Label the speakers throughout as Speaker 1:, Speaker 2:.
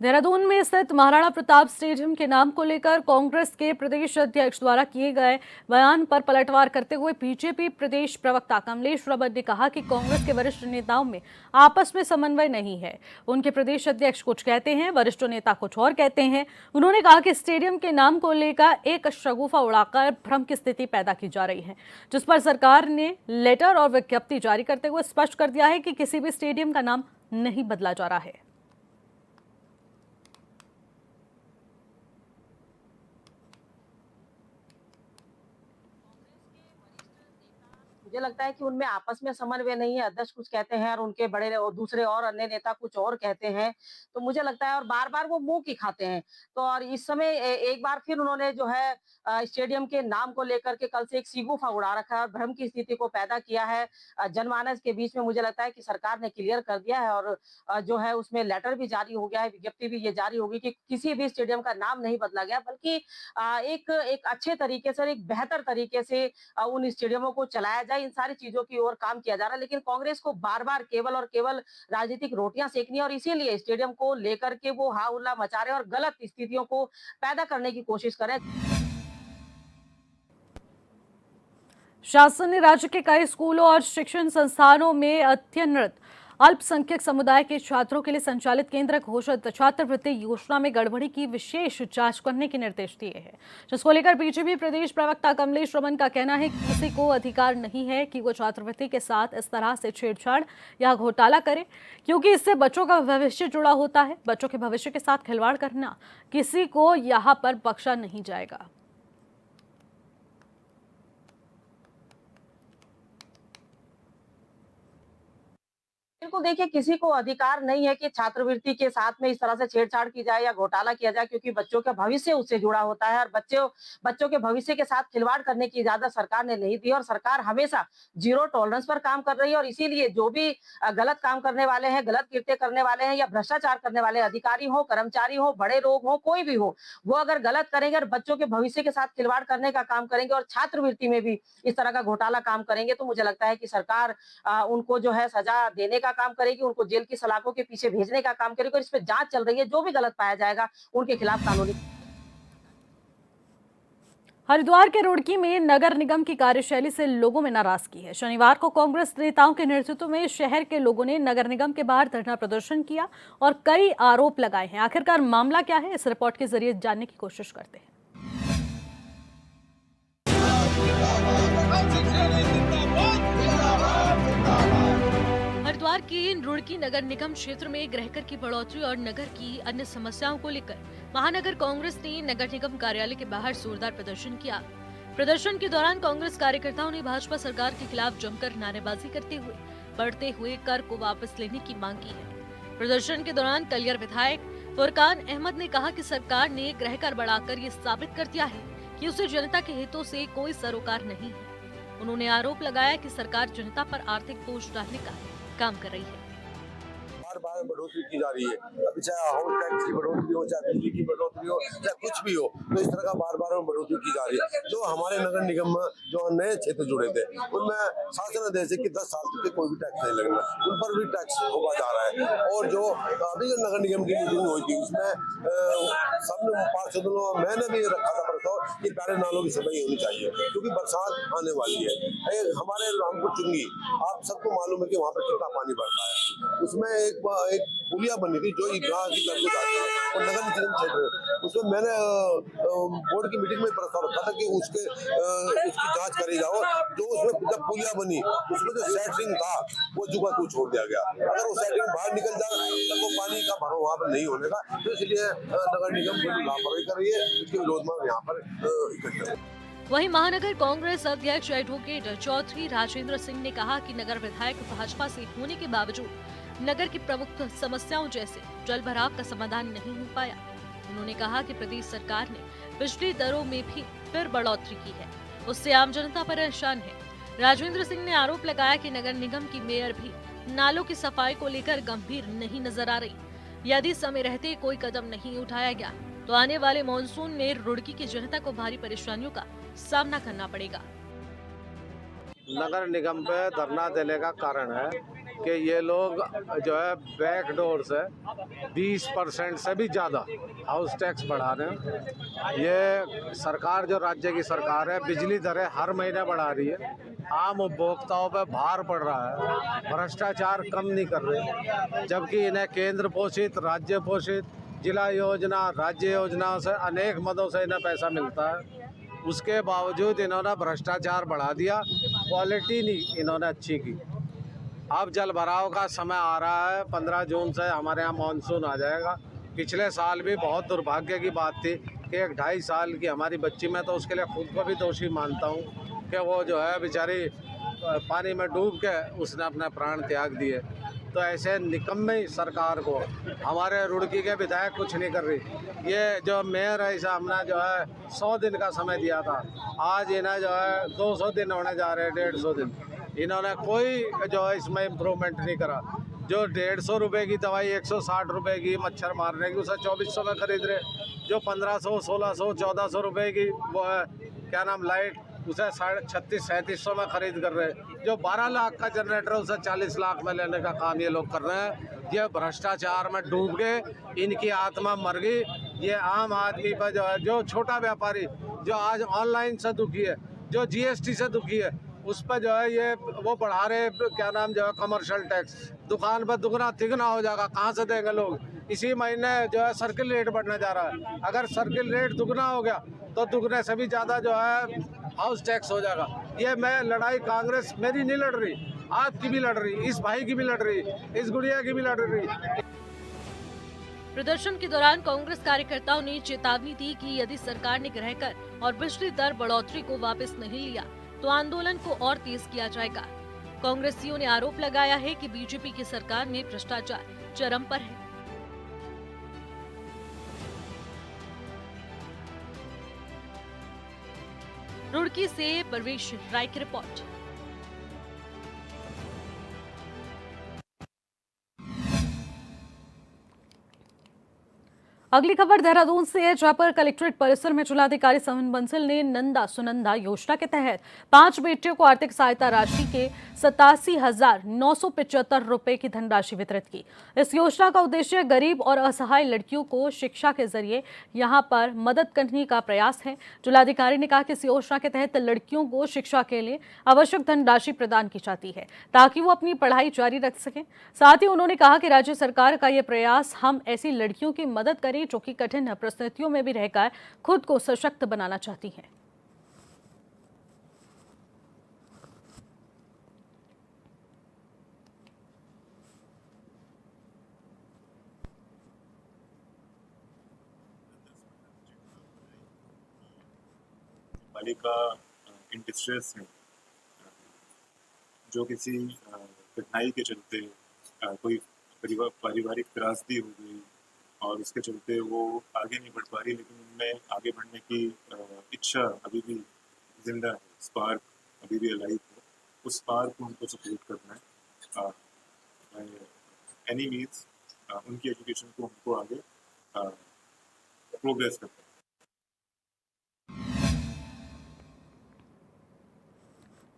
Speaker 1: देहरादून में स्थित महाराणा प्रताप स्टेडियम के नाम को लेकर कांग्रेस के प्रदेश अध्यक्ष द्वारा किए गए बयान पर पलटवार करते हुए बीजेपी प्रदेश प्रवक्ता कमलेश रमन ने कहा कि कांग्रेस के वरिष्ठ नेताओं में आपस में समन्वय नहीं है। उनके प्रदेश अध्यक्ष कुछ कहते हैं, वरिष्ठ नेता कुछ और कहते हैं। उन्होंने कहा कि स्टेडियम के नाम को लेकर एक शगुफा उड़ाकर भ्रम की स्थिति पैदा की जा रही है, जिस पर सरकार ने लेटर और विज्ञप्ति जारी करते हुए स्पष्ट कर दिया है कि किसी भी स्टेडियम का नाम नहीं बदला जा रहा है।
Speaker 2: मुझे लगता है कि उनमें आपस में समन्वय नहीं है। अध्यक्ष कुछ कहते हैं और उनके बड़े और दूसरे और अन्य नेता कुछ और कहते हैं। तो मुझे लगता है और बार-बार वो मुँह की खाते हैं। तो और इस समय एक बार फिर उन्होंने जो है स्टेडियम के नाम को लेकर के कल से एक शीगुफा उड़ा रखा है और भ्रम की स्थिति को पैदा किया है जनमानस के बीच में। मुझे लगता है कि सरकार ने क्लियर कर दिया है और जो है उसमें लेटर भी जारी हो गया है, विज्ञप्ति भी ये जारी होगी कि किसी भी स्टेडियम का नाम नहीं बदला गया, बल्कि एक एक अच्छे तरीके से और एक बेहतर तरीके से उन स्टेडियमों को चलाया जाए। इन सारी चीजों की ओर काम किया जा रहा है, लेकिन कांग्रेस को बार-बार केवल और केवल राजनीतिक रोटियां सेकनी है और इसीलिए स्टेडियम को लेकर के वो हा हुल्ला मचा रहे हैं और गलत स्थितियों को पैदा करने की कोशिश कर रहे हैं।
Speaker 1: शासन ने राज्य के कई स्कूलों और शिक्षण संस्थानों में अध्ययनरत अल्पसंख्यक समुदाय के छात्रों के लिए संचालित केंद्र घोषित छात्रवृत्ति योजना में गड़बड़ी की विशेष जांच करने के निर्देश दिए हैं, जिसको लेकर बीजेपी प्रदेश प्रवक्ता कमलेश रमन का कहना है कि किसी को अधिकार नहीं है कि वो छात्रवृत्ति के साथ इस तरह से छेड़छाड़ या घोटाला करे, क्योंकि इससे बच्चों का भविष्य जुड़ा होता है। बच्चों के भविष्य के साथ खिलवाड़ करना किसी को यहाँ पर बख्शा नहीं जाएगा।
Speaker 2: बिल्कुल देखिए, किसी को अधिकार नहीं है कि छात्रवृत्ति के साथ में इस तरह से छेड़छाड़ की जाए या घोटाला किया जाए, क्योंकि बच्चों का भविष्य उससे जुड़ा होता है और बच्चों बच्चों के भविष्य के साथ खिलवाड़ करने की इजाजत सरकार ने नहीं दी और सरकार हमेशा जीरो टॉलरेंस पर काम कर रही है और इसीलिए जो भी गलत काम करने वाले हैं, गलत कृत्य करने वाले हैं या भ्रष्टाचार करने वाले अधिकारी हो, कर्मचारी हो, बड़े लोग हो, कोई भी हो, वो अगर गलत करेंगे और बच्चों के भविष्य के साथ खिलवाड़ करने का काम करेंगे और छात्रवृत्ति में भी इस तरह का घोटाला काम करेंगे, तो मुझे लगता है कि सरकार उनको जो है सजा देने का काम करेगी, उनको जेल की सलाखों के पीछे भेजने का काम करेगी और इस पे जांच चल रही है। जो भी गलत पाया जाएगा, उनके खिलाफ कानूनी।
Speaker 1: हरिद्वार के रुड़की में नगर निगम की कार्यशैली से लोगों में नाराजगी है। शनिवार को कांग्रेस नेताओं के नेतृत्व में शहर के लोगों ने नगर निगम के बाहर धरना प्रदर्शन किया और कई आरोप लगाए हैं। आखिरकार मामला क्या है, इस रिपोर्ट के जरिए जानने की कोशिश करते हैं। हरिद्वार के रुड़की नगर निगम क्षेत्र में गृहकर की बढ़ोतरी और नगर की अन्य समस्याओं को लेकर महानगर कांग्रेस ने नगर निगम कार्यालय के बाहर जोरदार प्रदर्शन किया। प्रदर्शन के दौरान कांग्रेस कार्यकर्ताओं ने भाजपा सरकार के खिलाफ जमकर नारेबाजी करते हुए बढ़ते हुए कर को वापस लेने की मांग की है। प्रदर्शन के दौरान कलियर विधायक फुरकान अहमद ने कहा कि सरकार ने गृहकर बढ़ाकर ये साबित कर दिया है कि उसे जनता के हितों से कोई सरोकार नहीं है। उन्होंने आरोप लगाया कि सरकार जनता पर आर्थिक बोझ डालने का काम कर रही है।
Speaker 3: बार बढ़ोतरी की जा रही है, अभी चाहे हाउस टैक्स की बढ़ोतरी हो, चाहे बिजली की बढ़ोतरी हो, चाहे कुछ भी हो, तो इस तरह का बार बढ़ोतरी की जा रही है। जो हमारे नगर निगम में जो नए क्षेत्र जुड़े थे, उनमें शासन आदेश है कि 10 साल तक कोई भी टैक्स नहीं लगना, उन पर भी टैक्स होगा जा रहा है। और जो अभी जो नगर निगम की मीटिंग हुई थी, उसमें सब पार्षदों मैंने भी रखा था प्रस्ताव कि प्यारे नालों की सफाई होनी चाहिए, क्योंकि बरसात आने वाली है। हमारे रामपुर चुंगी, आप सबको मालूम है कि वहाँ पर कितना पानी बढ़ता है। उसमें एक पुलिया बनी थी जो इब्राह की तरफ जाती है और नगर निगम क्षेत्र, उसमें मैंने बोर्ड की मीटिंग में प्रस्ताव रखा था कि उसकी जांच करी जाओ। जो उसमें जब पुलिया बनी, उसमें जो सेटरिंग था वो जुगा तू छोड़ दिया गया। अगर वो सेटरिंग बाहर निकल जाए तो वो पानी का भरो वहाँ पर नहीं होने का, तो इसलिए नगर निगम को लापरवाही कर रही है। इसके विरोध में यहाँ पर इकट्ठा।
Speaker 1: वहीं महानगर कांग्रेस अध्यक्ष एडवोकेट चौधरी राजेंद्र सिंह ने कहा कि नगर विधायक भाजपा से होने के बावजूद नगर की प्रमुख समस्याओं जैसे जल भराव का समाधान नहीं हो पाया। उन्होंने कहा कि प्रदेश सरकार ने बिजली दरों में भी फिर बढ़ोतरी की है, उससे आम जनता परेशान है। राजेंद्र सिंह ने आरोप लगाया कि नगर निगम की मेयर भी नालों की सफाई को लेकर गंभीर नहीं नजर आ रही। यदि समय रहते कोई कदम नहीं उठाया गया तो आने वाले मानसून में रुड़की की जनता को भारी परेशानियों का सामना करना पड़ेगा।
Speaker 4: नगर निगम पे धरना देने का कारण है कि ये लोग जो है बैकडोर से 20% से भी ज़्यादा हाउस टैक्स बढ़ा रहे हैं। ये सरकार, जो राज्य की सरकार है, बिजली दरें हर महीने बढ़ा रही है, आम उपभोक्ताओं पर भार पड़ रहा है, भ्रष्टाचार कम नहीं कर रहे, जबकि इन्हें केंद्र पोषित, राज्य पोषित, जिला योजना, राज्य योजनाओं से अनेक मदों से इन्हें पैसा मिलता है। उसके बावजूद इन्होंने भ्रष्टाचार बढ़ा दिया, क्वालिटी नहीं इन्होंने अच्छी की। अब जल भराव का समय आ रहा है, 15 जून से हमारे यहाँ मानसून आ जाएगा। पिछले साल भी बहुत दुर्भाग्य की बात थी कि एक 2.5 साल की हमारी बच्ची, मैं तो उसके लिए खुद को भी दोषी मानता हूँ कि वो जो है बेचारी पानी में डूब के उसने अपने प्राण त्याग दिए। तो ऐसे निकम्मे सरकार को हमारे रुड़की के विधायक कुछ नहीं कर रही। ये जो मेयर है, इसे हमने जो है 100 दिन का समय दिया था, आज इन्हें जो है 200 दिन होने जा रहे हैं, 150 दिन। इन्होंने कोई जो है इसमें इम्प्रूवमेंट नहीं करा। जो 150 रुपये की दवाई 160 रुपये की मच्छर मारने की, उसे 2400 में खरीद रहे। जो 1500, 1600, 1400 रुपये की वो है क्या नाम लाइट, उसे 3600-3700 में खरीद कर रहे। जो 12 लाख का जनरेटर उसे 40 लाख में लेने का काम ये लोग कर रहे हैं। ये भ्रष्टाचार में डूब गए, इनकी आत्मा मर गई। ये आम आदमी पर जो है, जो छोटा व्यापारी जो आज ऑनलाइन से दुखी है, जो GST से दुखी है, उस पर जो है ये वो बढ़ा रहे क्या नाम जो है कमर्शियल टैक्स। दुकान पर दुगना तिगना हो जाएगा, कहाँ से देंगे लोग। इसी महीने जो है सर्किल रेट बढ़ने जा रहा है। अगर सर्किल रेट दुगना हो गया तो दुगने से भी ज़्यादा जो है हाउस टैक्स हो जाएगा। ये मैं लड़ाई कांग्रेस मेरी नहीं लड़ रही, आपकी भी लड़ रही, इस भाई की भी लड़ रही, इस गुड़िया की भी लड़ रही।
Speaker 1: प्रदर्शन के दौरान कांग्रेस कार्यकर्ताओं ने चेतावनी दी कि यदि सरकार ने ग्रह कर और बिजली दर बढ़ोतरी को वापस नहीं लिया तो आंदोलन को और तेज किया जाएगा। कांग्रेसियों ने आरोप लगाया है कि बीजेपी की सरकार में भ्रष्टाचार चरम पर है। रुड़की से परवेश राय की रिपोर्ट। अगली खबर देहरादून से है, जहां पर कलेक्ट्रेट परिसर में जिलाधिकारी समन बंसल ने नंदा सुनंदा योजना के तहत 5 बेटियों को आर्थिक सहायता राशि के 87,975 रुपए की धनराशि वितरित की। इस योजना का उद्देश्य गरीब और असहाय लड़कियों को शिक्षा के जरिए यहां पर मदद करने का प्रयास है। जिलाधिकारी ने कहा कि इस योजना के तहत लड़कियों को शिक्षा के लिए आवश्यक धनराशि प्रदान की जाती है ताकि वो अपनी पढ़ाई जारी रख सकें। साथ ही उन्होंने कहा कि राज्य सरकार का यह प्रयास हम ऐसी लड़कियों की मदद करें जो कि कठिन परिस्थितियों में भी रहकर खुद को सशक्त बनाना चाहती हैं।
Speaker 5: बालिका इन डिस्ट्रेस है, जो किसी कठिनाई के चलते कोई पारिवारिक त्रासदी हो गई और उसके चलते वो आगे नहीं बढ़ पा रही, लेकिन उनमें आगे बढ़ने की इच्छा अभी भी जिंदा है, स्पार्क अभी भी अलाइव है। उस स्पार्क को उनको सपोर्ट करना है एनी मीन्स, उनकी एजुकेशन को उनको आगे प्रोग्रेस करना है।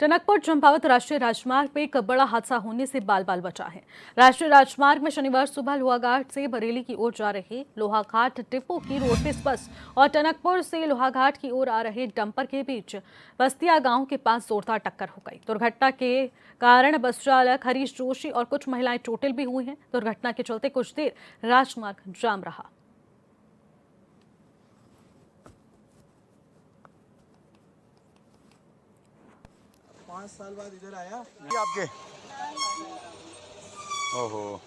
Speaker 1: टनकपुर चंपावत राष्ट्रीय राजमार्ग पे एक बड़ा हादसा होने से बाल बाल बचा है। राष्ट्रीय राजमार्ग में शनिवार सुबह लोहाघाट से बरेली की ओर जा रहे लोहाघाट डिपो की रोडवेज बस और टनकपुर से लोहाघाट की ओर आ रहे डंपर के बीच बस्तिया गांव के पास जोरदार टक्कर हो गई। दुर्घटना के कारण बस चालक हरीश जोशी और कुछ महिलाएं चोटिल भी हुई हैं। दुर्घटना के चलते कुछ देर राजमार्ग जाम रहा।
Speaker 6: पाँच साल बाद इधर आया आपके। ओहो,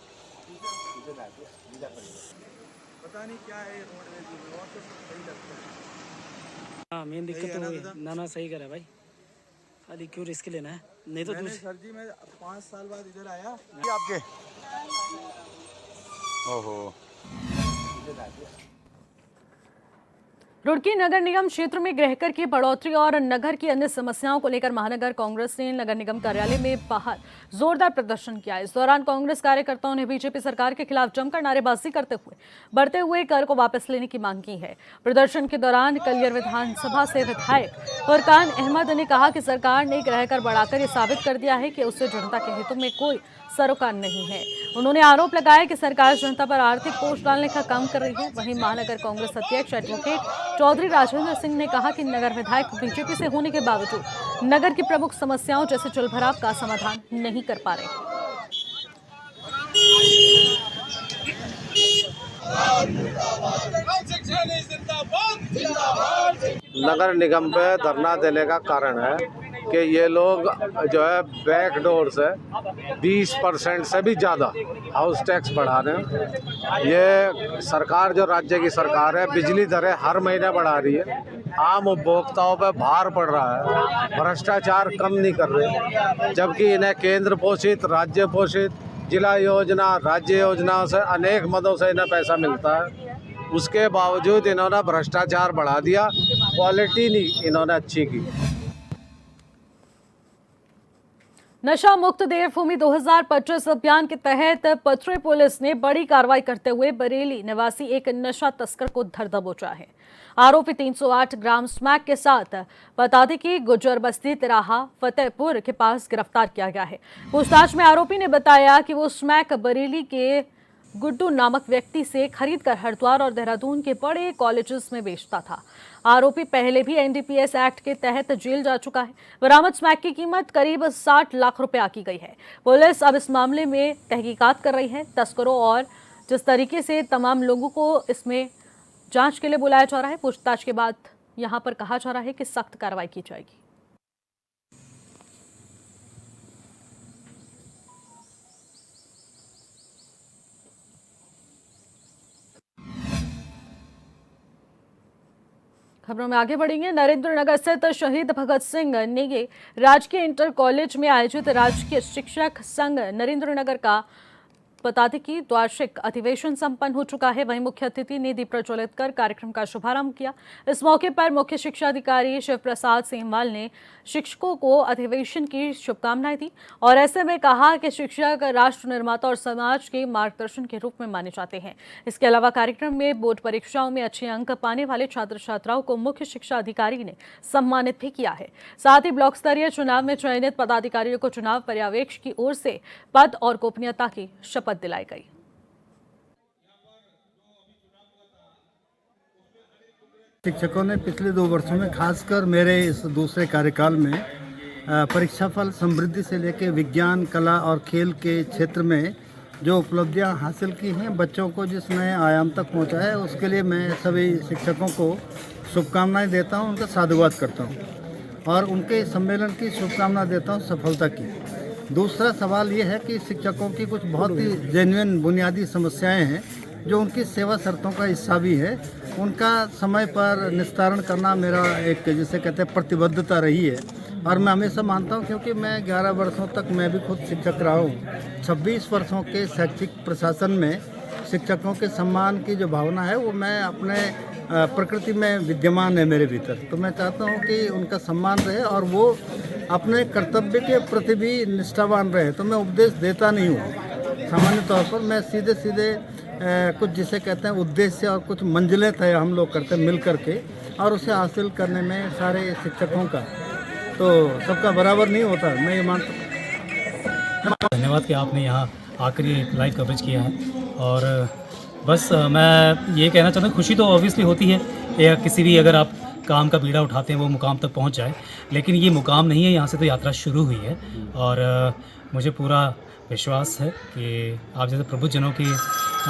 Speaker 6: पता नहीं क्या है रोडवेज और तो सही लगता है।
Speaker 7: हाँ, मेन दिक्कत तो वही है। ना सही करा भाई, खाली क्यों रिस्क लेना है। नहीं तो
Speaker 6: सर जी मैं 5 साल बाद इधर आया आपके। ओहो,
Speaker 1: रुड़की नगर निगम क्षेत्र में गृहकर की बढ़ोतरी और नगर की अन्य समस्याओं को लेकर महानगर कांग्रेस ने नगर निगम कार्यालय में बाहर जोरदार प्रदर्शन किया। इस दौरान कांग्रेस कार्यकर्ताओं ने बीजेपी सरकार के खिलाफ जमकर नारेबाजी करते हुए बढ़ते हुए कर को वापस लेने की मांग की है। प्रदर्शन के दौरान कलियर विधानसभा से विधायक फुरकान अहमद ने कहा कि सरकार ने गृहकर बढ़ाकर ये साबित कर दिया है कि उससे जनता के हितों में कोई सरोकार नहीं है। उन्होंने आरोप लगाया कि सरकार जनता पर आर्थिक बोझ डालने का काम कर रही है। वहीं महानगर कांग्रेस अध्यक्ष एडवोकेट चौधरी राजेंद्र सिंह ने कहा कि नगर विधायक बीजेपी से होने के बावजूद नगर की प्रमुख समस्याओं जैसे जलभराव का समाधान नहीं कर पा रहे।
Speaker 4: नगर निगम पे धरना देने का कारण है कि ये लोग जो है बैकडोर से 20% से भी ज़्यादा हाउस टैक्स बढ़ा रहे हैं। ये सरकार जो राज्य की सरकार है बिजली दरें हर महीने बढ़ा रही है। आम उपभोक्ताओं पे भार पड़ रहा है, भ्रष्टाचार कम नहीं कर रहे, जबकि इन्हें केंद्र पोषित, राज्य पोषित, जिला योजना, राज्य योजनाओं से अनेक मदों से इन्हें पैसा मिलता है। उसके बावजूद इन्होंने भ्रष्टाचार बढ़ा दिया, क्वालिटी नहीं इन्होंने अच्छी की।
Speaker 1: नशा मुक्त देवभूमि 2025 अभियान के तहत पथरे पुलिस ने बड़ी कार्रवाई करते हुए बरेली निवासी एक नशा तस्कर को धर दबोचा है। आरोपी 308 ग्राम स्मैक के साथ बता दें कि गुज्जर बस्ती तिराहा फतेहपुर के पास गिरफ्तार किया गया है। पूछताछ में आरोपी ने बताया कि वो स्मैक बरेली के गुड्डू नामक व्यक्ति से खरीदकर हरिद्वार और देहरादून के बड़े कॉलेजेस में बेचता था। आरोपी पहले भी एनडीपीएस एक्ट के तहत जेल जा चुका है। बरामद स्मैक की कीमत करीब 60 लाख रुपए आकी गई है। पुलिस अब इस मामले में तहकीकात कर रही है। तस्करों और जिस तरीके से तमाम लोगों को इसमें जांच के लिए बुलाया जा रहा है, पूछताछ के बाद यहां पर कहा जा रहा है कि सख्त कार्रवाई की जाएगी। खबरों में आगे बढ़ेंगे। नरेंद्र नगर स्थित शहीद भगत सिंह नेगी राजकीय इंटर कॉलेज में आयोजित राजकीय शिक्षक संघ नरेंद्र नगर का बता दें कि वार्षिक अधिवेशन संपन्न हो चुका है। वहीं मुख्य अतिथि ने दीप प्रज्वलित कर कार्यक्रम का शुभारंभ किया। इस मौके पर मुख्य शिक्षा अधिकारी शिव प्रसाद सेमवाल ने शिक्षकों को अधिवेशन की शुभकामनाएं दी और ऐसे में कहा कि शिक्षक राष्ट्र निर्माता और समाज के मार्गदर्शन के रूप में माने जाते हैं। इसके अलावा कार्यक्रम में बोर्ड परीक्षाओं में अच्छे अंक पाने वाले छात्र छात्राओं को मुख्य शिक्षा अधिकारी ने सम्मानित भी किया है। साथ ही ब्लॉक स्तरीय चुनाव में चयनित पदाधिकारियों को चुनाव पर्यवेक्षक की ओर से पद और गोपनीयता की शपथ दिलाई गई।
Speaker 8: शिक्षकों ने पिछले 2 वर्षों में खासकर मेरे इस दूसरे कार्यकाल में परीक्षाफल समृद्धि से लेकर विज्ञान, कला और खेल के क्षेत्र में जो उपलब्धियां हासिल की हैं, बच्चों को जिस नए आयाम तक पहुंचा है, उसके लिए मैं सभी शिक्षकों को शुभकामनाएं देता हूं, उनका साधुवाद करता हूं और उनके सम्मेलन की शुभकामना देता हूं सफलता की। दूसरा सवाल ये है कि शिक्षकों की कुछ बहुत ही जेन्युइन बुनियादी समस्याएं हैं जो उनकी सेवा शर्तों का हिस्सा भी है। उनका समय पर निस्तारण करना मेरा एक जिसे कहते हैं प्रतिबद्धता रही है और मैं हमेशा मानता हूं, क्योंकि मैं 11 वर्षों तक मैं भी खुद शिक्षक रहा हूं। 26 वर्षों के शैक्षिक प्रशासन में शिक्षकों के सम्मान की जो भावना है वो मैं अपने प्रकृति में विद्यमान है मेरे भीतर। तो मैं चाहता हूं कि उनका सम्मान रहे और वो अपने कर्तव्य के प्रति भी निष्ठावान रहे। तो मैं उपदेश देता नहीं हूँ सामान्य तौर पर, मैं सीधे सीधे कुछ जिसे कहते हैं उद्देश्य और कुछ मंजिलें तय हम लोग करते हैं मिल करके और उसे हासिल करने में सारे शिक्षकों का तो सबका बराबर नहीं होता, मैं ये मानता हूँ।
Speaker 7: धन्यवाद कि आपने यहाँ आकर ये लाइव कवरेज किया है और बस मैं ये कहना चाहता हूँ, खुशी तो ऑब्वियसली होती है या किसी भी अगर आप काम का बीड़ा उठाते हैं वो मुकाम तक पहुँच जाए, लेकिन ये मुकाम नहीं है, यहाँ से तो यात्रा शुरू हुई है और मुझे पूरा विश्वास है कि आप जैसे प्रबुद्धजनों की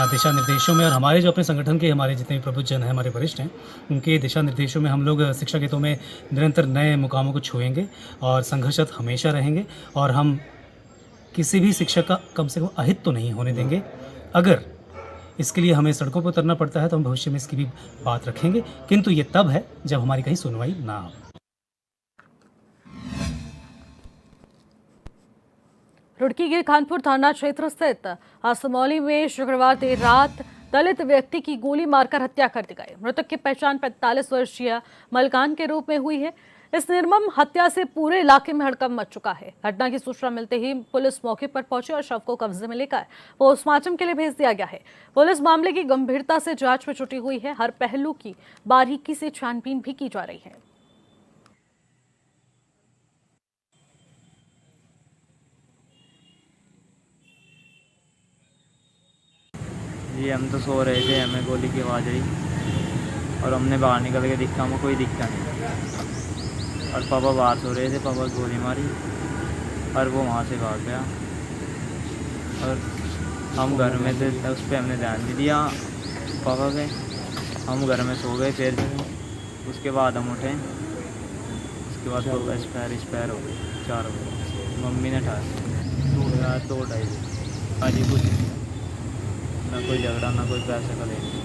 Speaker 7: दिशा निर्देशों में और हमारे जो अपने संगठन के हमारे जितने भी प्रबुद्धजन हैं, हमारे वरिष्ठ हैं, उनके दिशा निर्देशों में हम लोग शिक्षा क्षेत्रों में निरंतर नए मुकामों को छुएंगे और संघर्षरत हमेशा रहेंगे और हम किसी भी शिक्षक का कम से कम अहित तो नहीं होने देंगे। अगर इसके लिए हमें सड़कों पर उतरना पड़ता है तो हम भविष्य में इसकी भी बात रखेंगे, किंतु ये तब है जब हमारी कहीं सुनवाई ना हो।
Speaker 1: रुड़की के खानपुर थाना क्षेत्र स्थित आसमौली में शुक्रवार देर रात दलित व्यक्ति की गोली मारकर हत्या कर दी गई। मृतक की पहचान 45 वर्षीय मलकान के रूप में हुई है। इस निर्मम हत्या से पूरे इलाके में हड़कंप मच चुका है। घटना की सूचना मिलते ही पुलिस मौके पर पहुंची और शव को कब्जे में लेकर पोस्टमार्टम के लिए भेज दिया गया है। पुलिस मामले की गंभीरता से जांच में जुटी हुई है। हर पहलू की बारीकी से छानबीन भी की जा रही है।
Speaker 9: जी हम तो सो रहे थे, हमें गोली की आवाज़ आई और हमने बाहर निकल के देखा, हमें कोई दिक्कत नहीं। और पापा बाहर सो रहे थे, पापा को गोली मारी और वो वहाँ से भाग गया। और हम घर में थे, उस पर हमने ध्यान नहीं दिया पापा पे, हम घर में सो गए। फिर उसके बाद हम उठे, उसके बाद तो एक्सपायर हो गए, 4 हो गए। मम्मी ने उठाया 2-2.5 आज ही कुछ ना कोई झगड़ा ना कोई पैसे का लेना।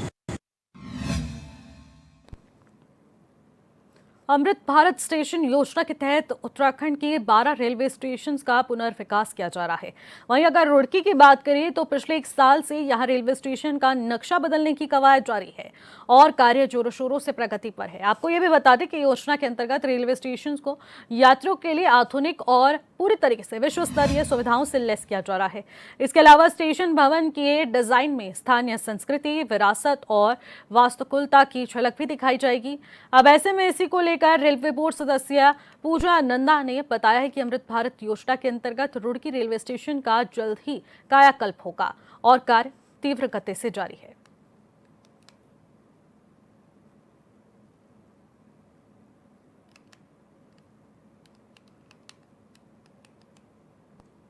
Speaker 1: अमृत भारत स्टेशन योजना के तहत उत्तराखंड के 12 रेलवे स्टेशन का पुनर्विकास किया जा रहा है। वहीं अगर रुड़की की बात करें तो पिछले 1 साल से यहां रेलवे स्टेशन का नक्शा बदलने की कवायद जारी है और कार्य जोरों शोरों से प्रगति पर है। आपको यह भी बता दें कि योजना के अंतर्गत रेलवे स्टेशन को यात्रियों के लिए आधुनिक और पूरी तरीके से विश्व स्तरीय सुविधाओं से लैस किया जा रहा है। इसके अलावा स्टेशन भवन के डिजाइन में स्थानीय संस्कृति, विरासत और वास्तुकुलता की झलक भी दिखाई जाएगी। अब ऐसे में इसी को लेकर रेलवे बोर्ड सदस्य पूजा नंदा ने बताया है कि अमृत भारत योजना के अंतर्गत रुड़की रेलवे स्टेशन का जल्द ही कायाकल्प होगा और कार्य तीव्र गति से जारी है।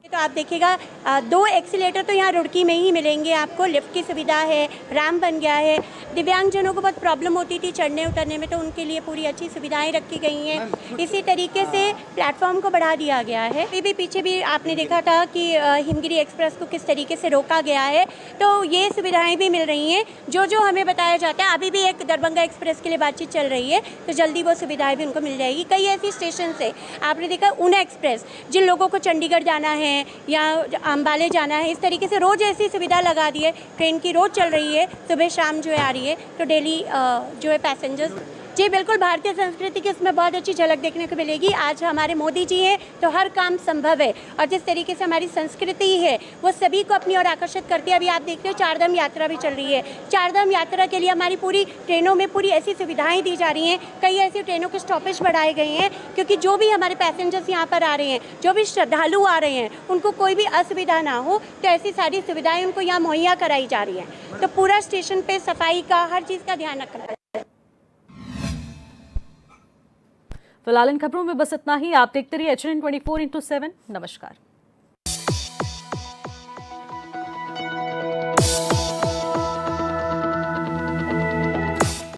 Speaker 10: तो आप देखिएगा 2 एक्सीलेटर तो यहाँ रुड़की में ही मिलेंगे आपको। लिफ्ट की सुविधा है, रैम्प बन गया है। दिव्यांगजनों को बहुत प्रॉब्लम होती थी चढ़ने उतरने में, तो उनके लिए पूरी अच्छी सुविधाएं रखी गई हैं। इसी तरीके से प्लेटफॉर्म को बढ़ा दिया गया है। अभी भी पीछे भी आपने देखा था कि हिमगिरी एक्सप्रेस को किस तरीके से रोका गया है, तो ये सुविधाएँ भी मिल रही हैं जो हमें बताया जाता है। अभी भी एक दरभंगा एक्सप्रेस के लिए बातचीत चल रही है, तो जल्दी वो सुविधाएँ भी उनको मिल जाएगी। कई ऐसी स्टेशन से आपने देखा ऊना एक्सप्रेस, जिन लोगों को चंडीगढ़ जाना है या अम्बाले जाना है, इस तरीके से रोज़ ऐसी सुविधा लगा दी है। ट्रेन की रोज़ चल रही है, सुबह शाम जो है आ रही है, तो डेली जो है पैसेंजर्स। जी बिल्कुल, भारतीय संस्कृति की इसमें बहुत अच्छी झलक देखने को मिलेगी। आज हमारे मोदी जी हैं तो हर काम संभव है, और जिस तरीके से हमारी संस्कृति है वो सभी को अपनी ओर आकर्षित करती है। अभी आप देखते हो 4 धाम यात्रा भी चल रही है। 4 धाम यात्रा के लिए हमारी पूरी ट्रेनों में पूरी ऐसी सुविधाएं दी जा रही हैं। कई ऐसी ट्रेनों के स्टॉपेज बढ़ाए गए हैं, क्योंकि जो भी हमारे पैसेंजर्स यहाँ पर आ रहे हैं, जो भी श्रद्धालु आ रहे हैं, उनको कोई भी असुविधा ना हो, तो ऐसी सारी सुविधाएं उनको यहाँ मुहैया कराई जा रही हैं। तो पूरा स्टेशन पे सफाई का, हर चीज़ का ध्यान रखना है।
Speaker 1: फिलहाल इन खबरों में बस इतना ही। आप देखते रहिए HN 24/7। नमस्कार।